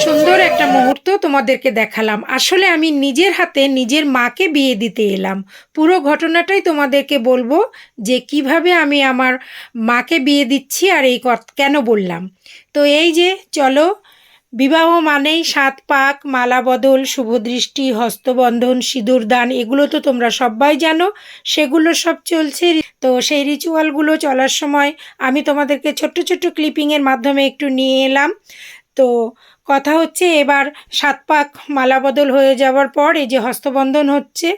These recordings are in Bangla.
সুন্দর একটা মুহূর্ত তোমাদেরকে দেখালাম। আসলে আমি নিজের হাতে নিজের মাকে বিয়ে দিতে এলাম। পুরো ঘটনাটাই তোমাদেরকে বলবো যে কিভাবে আমি আমার মাকে বিয়ে দিচ্ছি আর এই কেন বললাম। তো এই যে চলো, বিবাহ মানেই ৭ পাক, মালা বদল, শুভদৃষ্টি, হস্তবন্ধন, সিঁদুরদান, এগুলো তো তোমরা সবাই জানো। সেগুলো সব চলছে। তো সেই রিচুয়ালগুলো চলার সময় আমি তোমাদেরকে ছোট্ট ছোট্ট ক্লিপিংয়ের মাধ্যমে একটু নিয়ে এলাম। তো কথা হচ্ছে, এবার ৭ পাক মালা বদল হয়ে যাওয়ার পর এই যে হস্তবন্ধন হচ্ছে।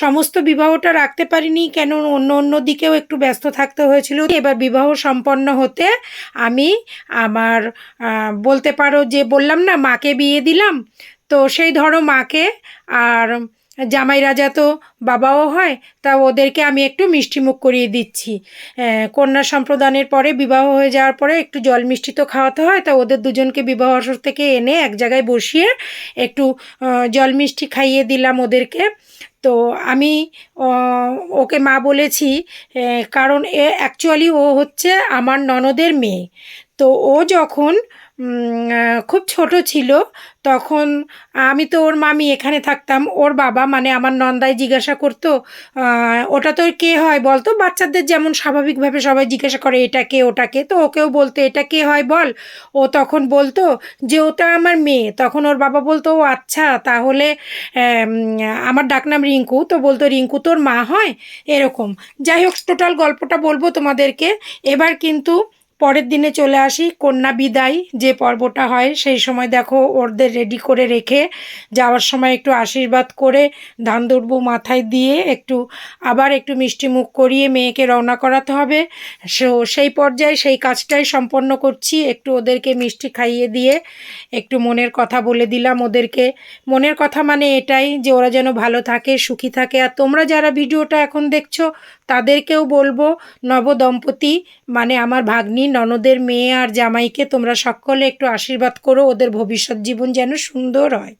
সমস্ত বিবাহটা রাখতে পারিনি, কেন অন্য অন্য দিকেও একটু ব্যস্ত থাকতে হয়েছিল। এবার বিবাহ সম্পন্ন হতে আমি আমার বলতে পারো যে বললাম না মাকে বিয়ে দিলাম, তো সেই ধরো মাকে আর জামাই রাজা তো বাবাও হয়, তা ওদেরকে আমি একটু মিষ্টিমুখ করিয়ে দিচ্ছি। কন্যা সম্প্রদানের পরে বিবাহ হয়ে যাওয়ার পরে একটু জল মিষ্টি তো খাওয়াতে হয়, তা ওদের দুজনকে বিবাহ আসর থেকে এনে এক জায়গায় বসিয়ে একটু জল মিষ্টি খাইয়ে দিলাম ওদেরকে। তো আমি ওকে মা বলেছি, কারণ অ্যাকচুয়ালি ও হচ্ছে আমার ননদের মেয়ে। তো ও যখন খুব ছোট ছিল, তখন আমি তো ওর মামি এখানে থাকতাম, ওর বাবা মানে আমার নন্দাই জিজ্ঞাসা করতো, ওটা তোর কে হয় বলতো, বাচ্চাদের যেমন স্বাভাবিকভাবে সবাই জিজ্ঞাসা করে এটা কে ওটা কে, তো ওকেও বলতো এটা কে হয় বল। ও তখন বলতো যে ওটা আমার মেয়ে। তখন ওর বাবা বলতো ও আচ্ছা, তাহলে আমার ডাকনাম রিঙ্কু, তো বলতো রিঙ্কু তোর মা হয়, এরকম। যাই হোক, টোটাল গল্পটা বলবো তোমাদেরকে। এবার কিন্তু পরের দিনে চলে আসি, কন্যা বিদায় যে পর্বটা হয়, সেই সময় দেখো ওদের রেডি করে রেখে যাওয়ার সময় একটু আশীর্বাদ করে ধান দুর্বু মাথায় দিয়ে একটু আবার একটু মিষ্টি মুখ করিয়ে মেয়েকে রওনা করাতে হবে। সেই পর্যায়ে সেই কাজটাই সম্পন্ন করছি। একটু ওদেরকে মিষ্টি খাইয়ে দিয়ে একটু মনের কথা বলে দিলাম ওদেরকে। মনের কথা মানে এটাই যে ওরা যেন ভালো থাকে, সুখী থাকে। আর তোমরা যারা ভিডিওটা এখন দেখছো তাদেরকেও বলবো, নবদম্পতি মানে আমার ভাগ্নি ননদের মেয়ে আর জামাইকে তোমরা সকলে একটু আশীর্বাদ করো, ওদের ভবিষ্যৎ জীবন যেন সুন্দর হয়।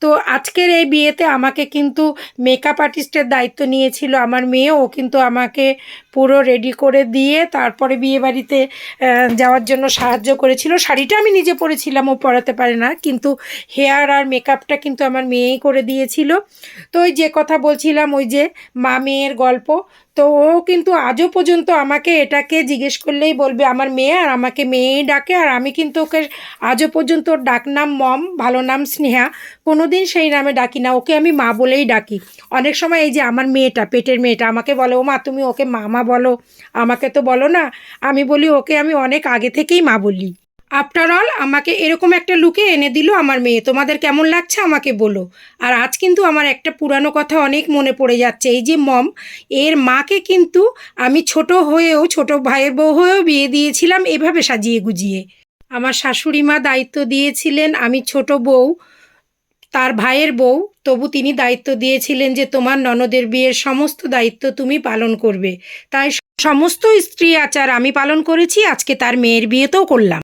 তো আজকের এই বিয়েতে আমাকে কিন্তু মেকআপ আর্টিস্টের দায়িত্ব নিয়েছিল আমার মেয়ে। ও কিন্তু আমাকে পুরো রেডি করে দিয়ে তারপরে বিয়েবাড়িতে যাওয়ার জন্য সাহায্য করেছিল। শাড়িটা আমি নিজে পরেছিলাম, ও পরাতে পারে না, কিন্তু হেয়ার আর মেকআপটা কিন্তু আমার মেয়েই করে দিয়েছিল। তো ওই যে কথা বলছিলাম, ওই যে মা মেয়ের গল্প, তো ও কিন্তু আজও পর্যন্ত আমাকে এটাকে জিজ্ঞেস করলেই বলবে আমার মেয়ে, আর আমাকে মেয়েই ডাকে। আর আমি কিন্তু ওকে আজও পর্যন্ত ওর ডাকনাম মম, ভালো নাম স্নেহা, কোনো দিন সেই নামে ডাকি না, ওকে আমি মা বলেই ডাকি। অনেক সময় এই যে আমার মেয়েটা, পেটের মেয়েটা আমাকে বলে ও মা তুমি ওকে মামা বলো, আমাকে তো বলো না। আমি বলি ওকে আমি অনেক আগে থেকেই মা বলি। আফটার অল আমাকে এরকম একটা লুকে এনে দিল আমার মেয়ে। তোমাদের কেমন লাগছে আমাকে বলো। আর আজ কিন্তু আমার একটা পুরানো কথা অনেক মনে পড়ে যাচ্ছে। এই যে মম, এর মাকে কিন্তু আমি ছোট হয়েও, ছোট ভাইয়ের বউ হয়েও বিয়ে দিয়েছিলাম এভাবে সাজিয়ে গুজিয়ে। আমার শাশুড়ি মা দায়িত্ব দিয়েছিলেন, আমি ছোট বউ, তার ভাইয়ের বউ, তবু তিনি দায়িত্ব দিয়েছিলেন যে তোমার ননদের বিয়ের সমস্ত দায়িত্ব তুমি পালন করবে। তাই সমস্ত স্ত্রী আচার আমি পালন করেছি, আজকে তার মেয়ের বিয়েতেও করলাম।